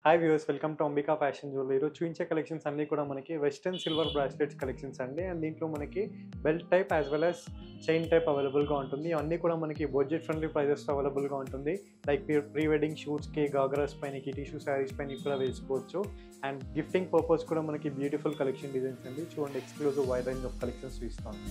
Hi viewers, welcome to Ambika fashion jewellery. ఈరోజు చూపించే collections అన్నీ కూడా మనకి వెస్టర్న్ సిల్వర్ బ్రాస్లెట్స్ కలెక్షన్స్ అండి. అండ్ దీంట్లో మనకి belt type as well as chain type అవైలబుల్గా ఉంటుంది. అన్నీ కూడా మనకి బడ్జెట్ ఫ్రెండ్లీ ప్రైజెస్తో అవైలబుల్గా ఉంటుంది. లైక్ ప్రీ వెడ్డింగ్ షూట్స్కి, గాగ్రాస్ పైనకి, టిష్యూ శారీస్ పైన కూడా వేసుకోవచ్చు. అండ్ గిఫ్టింగ్ పర్పస్ కూడా మనకి బ్యూటిఫుల్ కలెక్షన్ డిజైన్స్ అండి. చూడండి, exclusive wide range of collections చూస్తాను.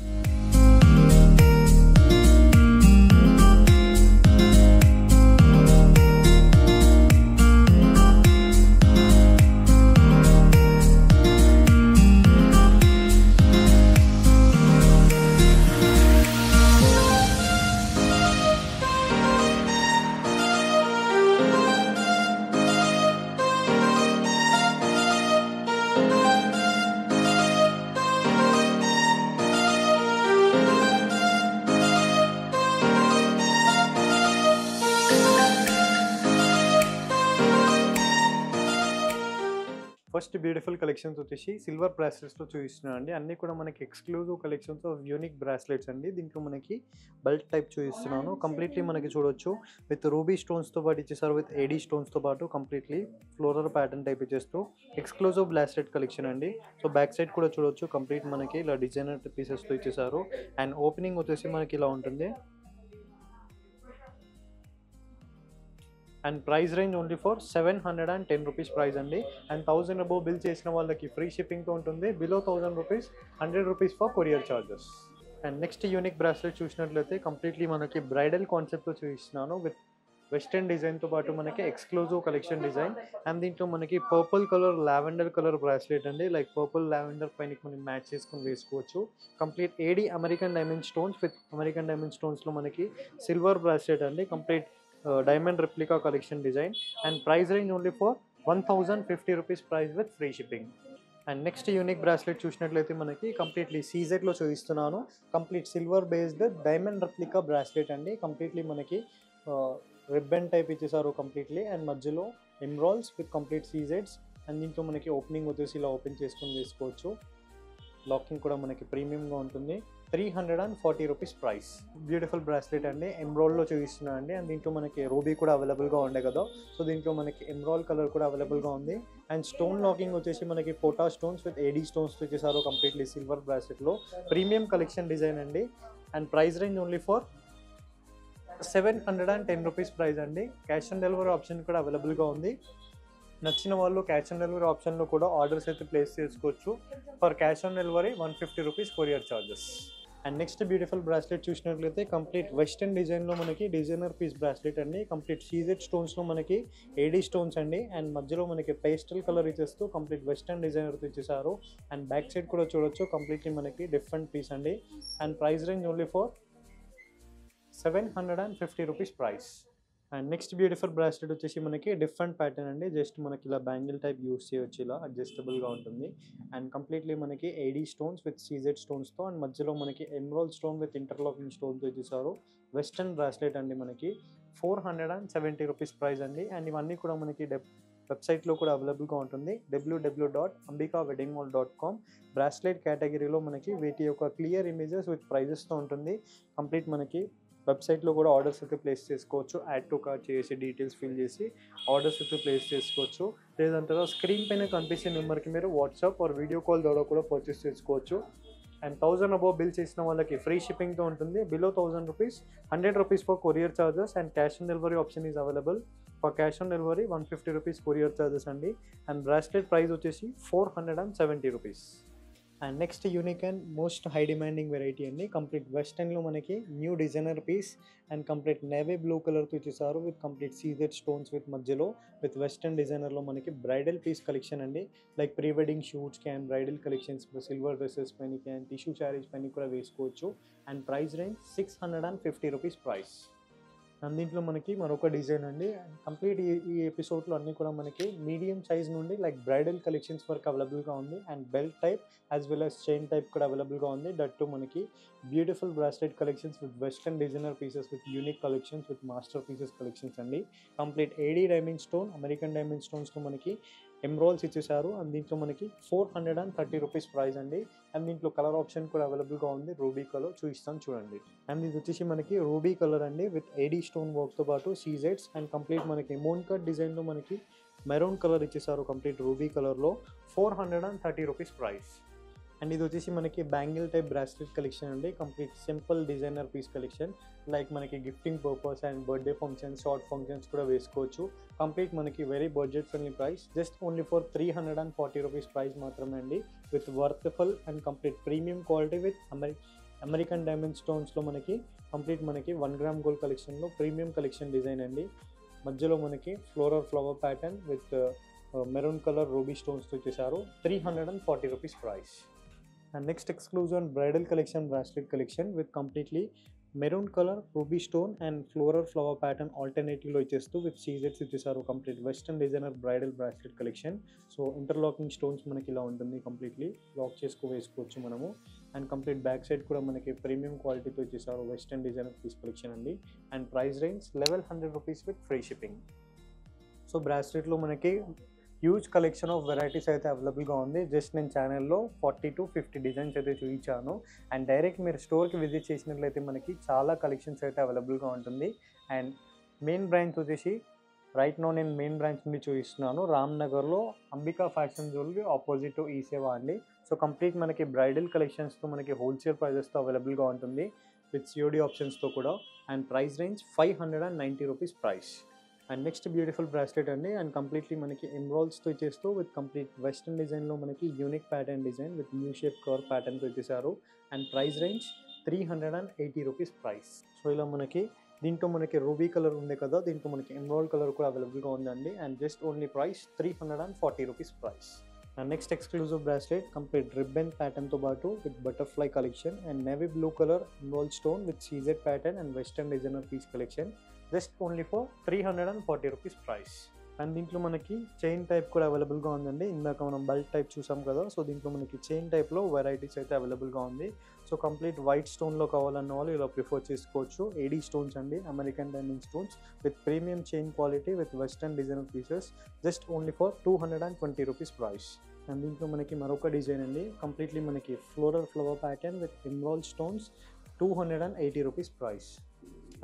ఫస్ట్ బ్యూటిఫుల్ కలెక్షన్స్ వచ్చేసి సిల్వర్ బ్రాస్లెట్స్లో చూపిస్తున్నాను అండి. అన్నీ కూడా మనకి exclusive collections of unique bracelets అండి. దీంట్లో మనకి బెల్ట్ టైప్ చూపిస్తున్నాను. కంప్లీట్లీ మనకి చూడొచ్చు విత్ రూబీ స్టోన్స్తో పాటు ఇచ్చేసారు, విత్ ఏడీ స్టోన్స్తో పాటు కంప్లీట్లీ ఫ్లోరల్ ప్యాటర్న్ టైప్ ఇచ్చేస్తూ ఎక్స్క్లూజివ్ బ్రాస్లెట్ కలెక్షన్ అండి. సో బ్యాక్ సైడ్ కూడా చూడొచ్చు, కంప్లీట్ మనకి ఇలా డిజైనర్ పీసెస్తో ఇచ్చేసారు. అండ్ ఓపెనింగ్ వచ్చేసి మనకి ఇలా ఉంటుంది. And price range only for 710 rupees price అండి. అండ్ 1000 అబోవ్ బిల్ చేసిన వాళ్ళకి ఫ్రీ షిప్పింగ్తో ఉంటుంది. Below 1000 rupees 100 rupees for courier charges. And next unique bracelet చూసినట్లయితే కంప్లీట్లీ మనకి బ్రైడల్ కాన్సెప్ట్తో చూపిస్తున్నాను. విత్ వెస్టర్న్ డిజైన్తో పాటు మనకి ఎక్స్క్లూజివ్ కలెక్షన్ డిజైన్. అండ్ దీంట్లో మనకి purple colour, lavender colour bracelet అండి. లైక్ పర్పుల్ లావెండర్ పైన మనం మ్యాచ్ చేసుకుని వేసుకోవచ్చు. Complete AD American diamond stones with American diamond స్టోన్స్లో మనకి సిల్వర్ బ్రాస్లెట్ అండి. Complete diamond replica collection design, and price range only for 1050 rupees price with free shipping. And next unique bracelet చూసినట్లయితే మనకి completely సీజెడ్లో చూపిస్తున్నాను. Complete silver based diamond replica bracelet అండి. Completely మనకి ribbon type ఇచ్చేసారు completely. And మధ్యలో emeralds with complete సీజెడ్స్. And దీంట్లో మనకి opening వచ్చేసి ఇలా ఓపెన్ చేసుకొని వేసుకోవచ్చు. లాకింగ్ కూడా మనకి ప్రీమియంగా ఉంటుంది. 340 రూపీస్ ప్రైస్. బ్యూటిఫుల్ బ్రాస్లెట్ అండి, ఎమ్రాల్డ్లో చూపిస్తున్నాను అండి. అండ్ దీంట్లో మనకి రూబీ కూడా అవైలబుల్గా ఉండే కదా, సో దీంట్లో మనకి ఎమ్రాల్డ్ కలర్ కూడా అవైలబుల్గా ఉంది. అండ్ స్టోన్ లాకింగ్ వచ్చేసి మనకి పోటా స్టోన్స్ విత్ ఏడీ స్టోన్స్ వచ్చేసారు కంప్లీట్లీ సిల్వర్ బ్రాస్లెట్లో. ప్రీమియం కలెక్షన్ డిజైన్ అండి. And price range only for 710 rupees price అండి. క్యాష్ ఆన్ డెలివరీ ఆప్షన్ కూడా అవైలబుల్గా ఉంది. నచ్చిన వాళ్ళు క్యాష్ ఆన్ డెలివరీ ఆప్షన్లో కూడా ఆర్డర్స్ అయితే ప్లేస్ చేసుకోవచ్చు. For cash on delivery 150 rupees courier charges. And next beautiful bracelet చూసినట్లయితే కంప్లీట్ వెస్టర్న్ డిజైన్లో మనకి డిజైనర్ పీస్ బ్రాస్లెట్ అండి. కంప్లీట్ సీజెడ్ స్టోన్స్లో మనకి ఏడీ స్టోన్స్ అండి. అండ్ మధ్యలో మనకి పేస్టల్ కలర్ ఇచ్చేస్తూ కంప్లీట్ వెస్టర్న్ డిజైనర్తో ఇచ్చేసారు. అండ్ బ్యాక్ సైడ్ కూడా చూడొచ్చు, కంప్లీట్లీ మనకి డిఫరెంట్ పీస్ అండి. And price range only for 750 rupees price. And next beautiful bracelet వచ్చేసి మనకి డిఫరెంట్ ప్యాటర్న్ అండి. జస్ట్ మనకి ఇలా బ్యాంగిల్ టైప్ యూస్ చేయొచ్చు, ఇలా అడ్జస్టబుల్గా ఉంటుంది. అండ్ కంప్లీట్లీ మనకి ఏడీ స్టోన్స్ విత్ సీజెడ్ స్టోన్స్తో, అండ్ మధ్యలో మనకి ఎమ్రాల్డ్ స్టోన్ విత్ ఇంటర్లాకింగ్ స్టోన్తో ఇచ్చేసారు. వెస్టర్న్ బ్రాస్లెట్ అండి. మనకి 470 రూపీస్ ప్రైస్ అండి. అండ్ ఇవన్నీ కూడా మనకి వెబ్సైట్లో కూడా అవైలబుల్గా ఉంటుంది. www.ambikaweddingmall.com. బ్రాస్లెట్ కేటగిరీలో మనకి వీటి యొక్క క్లియర్ ఇమేజెస్ విత్ ప్రైజెస్తో ఉంటుంది. కంప్లీట్ మనకి వెబ్సైట్లో కూడా ఆర్డర్స్ అయితే ప్లేస్ చేసుకోవచ్చు. యాడ్ టు కార్ట్ చేసి డీటెయిల్స్ ఫిల్ చేసి ఆర్డర్స్ అయితే ప్లేస్ చేసుకోవచ్చు. లేదంటే స్క్రీన్ పైన కనిపించే నెంబర్కి మీరు వాట్సాప్ ఆర్ వీడియో కాల్ ద్వారా కూడా పర్చేస్ చేసుకోవచ్చు. అండ్ 1000 అబోవ్ బిల్ చేసిన వాళ్ళకి ఫ్రీ షిప్పింగ్తో ఉంటుంది. Below 1000 rupees 100 rupees for courier charges. And cash on delivery option is available. For cash on delivery 150 rupees courier charges అండి. అండ్ బ్రాస్లెట్ ప్రైస్ వచ్చేసి 470 rupees. And next unique and most high demanding variety అండి. Complete వెస్టర్న్లో మనకి new designer piece and complete navy blue కలర్తో ఇచ్చేసారు with complete CZ stones with మధ్యలో with western డిజైనర్లో మనకి బ్రైడల్ పీస్ కలెక్షన్ అండి. లైక్ ప్రీ వెడ్డింగ్ షూట్స్కి and bridal collections silver dresses పైనకి అండ్ టిష్యూ శారీస్ పైన కూడా వేసుకోవచ్చు. And price range 650 rupees price. And దీంట్లో మనకి మరొక డిజైన్ అండి. కంప్లీట్ ఈ ఎపిసోడ్లో అన్నీ కూడా మనకి మీడియం సైజ్ నుండి లైక్ బ్రైడల్ కలెక్షన్స్ వరకు అవైలబుల్గా ఉంది. And belt type as well as chain type కూడా అవైలబుల్గా ఉంది. దట్ టు మనకి beautiful bracelet collections with western designer pieces with unique collections with master pieces collections అండి. కంప్లీట్ ఏడీ డైమండ్ స్టోన్, అమెరికన్ డైమండ్ స్టోన్స్లో మనకి ఎమ్రాల్స్ ఇచ్చేసారు. అండ్ దీంట్లో మనకి 430 రూపీస్ ప్రైస్ అండి. అండ్ దీంట్లో కలర్ ఆప్షన్ కూడా అవైలబుల్గా ఉంది. రూబీ కలర్ చూపిస్తాను చూడండి. అండ్ ఇది వచ్చేసి మనకి రూబీ కలర్ అండి విత్ ఏడీ స్టోన్ వర్క్తో పాటు సీజెడ్స్. అండ్ కంప్లీట్ మనకి మోన్ కట్ డిజైన్లో మనకి మెరూన్ కలర్ ఇచ్చేసారు కంప్లీట్ రూబీ కలర్లో 430 రూపీస్ ప్రైస్. అండ్ ఇది వచ్చేసి మనకి బ్యాంగిల్ టైప్ బ్రాస్లెట్ కలెక్షన్ అండి. Complete simple designer piece collection. Like మనకి gifting purpose and birthday functions, short functions కూడా వేసుకోవచ్చు. కంప్లీట్ మనకి very budget friendly price. Just only for 340 rupees price మాత్రమే అండి. With worthful and complete premium quality with American diamond స్టోన్స్లో మనకి complete మనకి 1 gram gold కలెక్షన్లో ప్రీమియం కలెక్షన్ డిజైన్ అండి. మధ్యలో మనకి floral pattern with maroon colour ruby స్టోన్స్తో ఇచ్చేసారు. 340 rupees price. And next exclusive on bridal collection bracelet collection with completely maroon colour ruby stone and floral pattern ఆల్టర్నేటివ్లో ఇచ్చేస్తూ with సీజెట్స్ ఇచ్చేసారు. Complete western designer bridal bracelet collection. So interlocking stones మనకి ఇలా ఉంటుంది. Completely lock వేసుకోవచ్చు మనము. And complete back side కూడా మనకి ప్రీమియం క్వాలిటీతో ఇచ్చేసారు. వెస్టర్న్ డిజైనర్ పీస్ కలెక్షన్ అండి. And price range 1100 rupees with free shipping. So బ్రాస్లెట్లో మనకి హ్యూజ్ కలెక్షన్ ఆఫ్ వెరైటీస్ అయితే అవైలబుల్గా ఉంది. జస్ట్ నేను ఛానల్లో 40 to 50 డిజైన్స్ అయితే చూపించాను. అండ్ డైరెక్ట్ మీరు స్టోర్కి విజిట్ చేసినట్లయితే మనకి చాలా కలెక్షన్స్ అయితే అవైలబుల్గా ఉంటుంది. అండ్ మెయిన్ బ్రాంచ్ వచ్చేసి రైట్ నో నేను మెయిన్ బ్రాంచ్ నుండి చూపిస్తున్నాను. రామ్నగర్లో Ambika fashion jewellery opposite eSeva అండి. సో కంప్లీట్ మనకి బ్రైడల్ కలెక్షన్స్తో మనకి హోల్సేల్ ప్రైజెస్తో అవైలబుల్గా ఉంటుంది విత్ సిఓడి ఆప్షన్స్తో కూడా. And price range 590 rupees price. And next beautiful bracelet అండి. అండ్ కంప్లీట్లీ మనకి ఎమ్రాల్స్తో ఇచ్చేస్తూ విత్ కంప్లీట్ వెస్టర్న్ డిజైన్లో మనకి unique pattern design with new shape cover ప్యాటర్న్తో ఇచ్చేసారు. And price range 380 rupees price. So ఇలా మనకి దీంట్లో మనకి రూబీ కలర్ ఉంది కదా, దీంట్లో మనకి ఎమ్రాల్డ్ కలర్ కూడా అవైలబుల్గా ఉందండి. And just only price 340 rupees price. And next exclusive bracelet complete ribbon ప్యాటర్న్తో పాటు with butterfly collection and navy blue colour emerald stone with CZ pattern and western designer piece collection. Just only for 340 rupees price. And దీంట్లో మనకి chain type కూడా అవైలబుల్గా ఉందండి. ఇందాక మనం belt type చూసాం కదా, సో దీంట్లో మనకి చైన్ టైప్లో వెరైటీస్ అయితే అవైలబుల్గా ఉంది. సో కంప్లీట్ వైట్ స్టోన్లో కావాలన్న వాళ్ళు ఇలా ప్రిఫర్ చేసుకోవచ్చు. ఏడీ స్టోన్స్ అండి, American diamond stones with premium chain quality with western designer pieces. Just only for 220 rupees price. And దీంట్లో మనకి మరొక డిజైన్ అండి. కంప్లీట్లీ మనకి floral pattern with emerald stones 280 rupees price.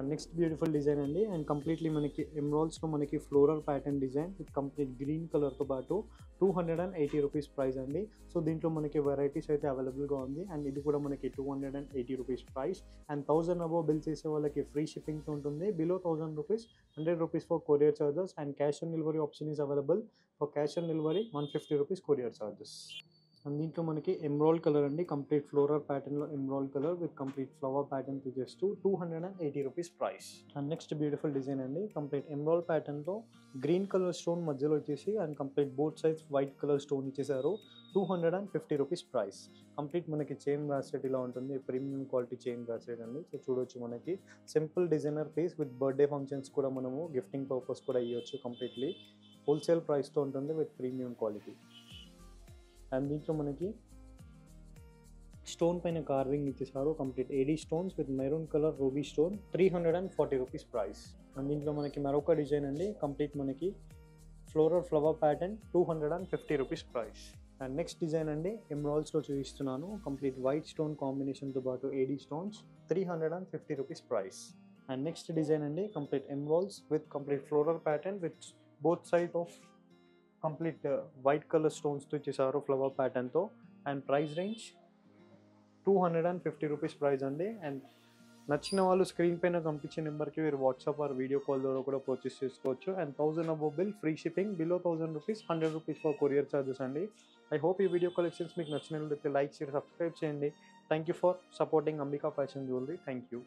And next beautiful design అండి. And completely మనకి ఎమ్రాల్డ్స్లో మనకి floral pattern design with complete green కలర్తో పాటు 280 రూపీస్ ప్రైస్ అండి. సో దీంట్లో మనకి వెరైటీస్ అయితే అవైలబుల్గా ఉంది. అండ్ ఇది కూడా మనకి 280 rupees price. And 1000 above bill చేసే వాళ్ళకి ఫ్రీ షిప్పింగ్తో ఉంటుంది. Below 1000 rupees 100 rupees for courier charges. And cash on delivery option is available. For cash on delivery 150 rupees courier charges. And దీంట్లో మనకి ఎమ్రాల్డ్ కలర్ అండి. కంప్లీట్ ఫ్లోరల్ ప్యాటర్న్లో emerald colour with complete flower pattern చేస్తూ 280 rupees price. And next beautiful design అండి. Complete emerald ప్యాటర్న్లో green colour stone మధ్యలో వచ్చేసి and complete both sides white colour stone ఇచ్చేసారు. 250 రూపీస్ ప్రైస్. కంప్లీట్ మనకి chain bracelet ఇలా ఉంటుంది. ప్రీమియం క్వాలిటీ చైన్ బ్రాస్లెట్ అండి. సో చూడొచ్చు మనకి simple designer piece with birthday functions కూడా మనము గిఫ్టింగ్ పర్పస్ కూడా ఇవ్వచ్చు. కంప్లీట్లీ హోల్సేల్ ప్రైస్తో ఉంటుంది విత్ ప్రీమియం క్వాలిటీ. అండ్ దీంట్లో మనకి స్టోన్ పైన కార్వింగ్ ఇచ్చేసారు. Complete AD stones with maroon colour ruby stone 340 rupees price. And దీంట్లో మనకి మరొక డిజైన్ అండి. కంప్లీట్ మనకి flower pattern 250 rupees price. And next design అండి ఎమ్రాల్డ్స్లో చూపిస్తున్నాను. కంప్లీట్ వైట్ స్టోన్ కాంబినేషన్తో పాటు AD stones 350 rupees price. And next design అండి. Complete emeralds with complete floral pattern with both side of complete white colour స్టోన్స్తో ఇచ్చేసారు flower ప్యాటర్న్తో. And price range 250 rupees price అండి. అండ్ నచ్చిన వాళ్ళు స్క్రీన్ పైన పంపించే నెంబర్కి మీరు వాట్సాప్ ఆర్ వీడియో కాల్ ద్వారా కూడా పర్చేస్ చేసుకోవచ్చు. And 1000 above bill free shipping. Below 1000 rupees 100 rupees for courier charges అండి. ఐ హోప్ ఈ వీడియో కలెక్షన్స్ మీకు నచ్చినట్లయితే లైక్ షేర్ సబ్స్క్రైబ్ చేయండి. Thank you for supporting Ambika fashion jewellery. Thank you.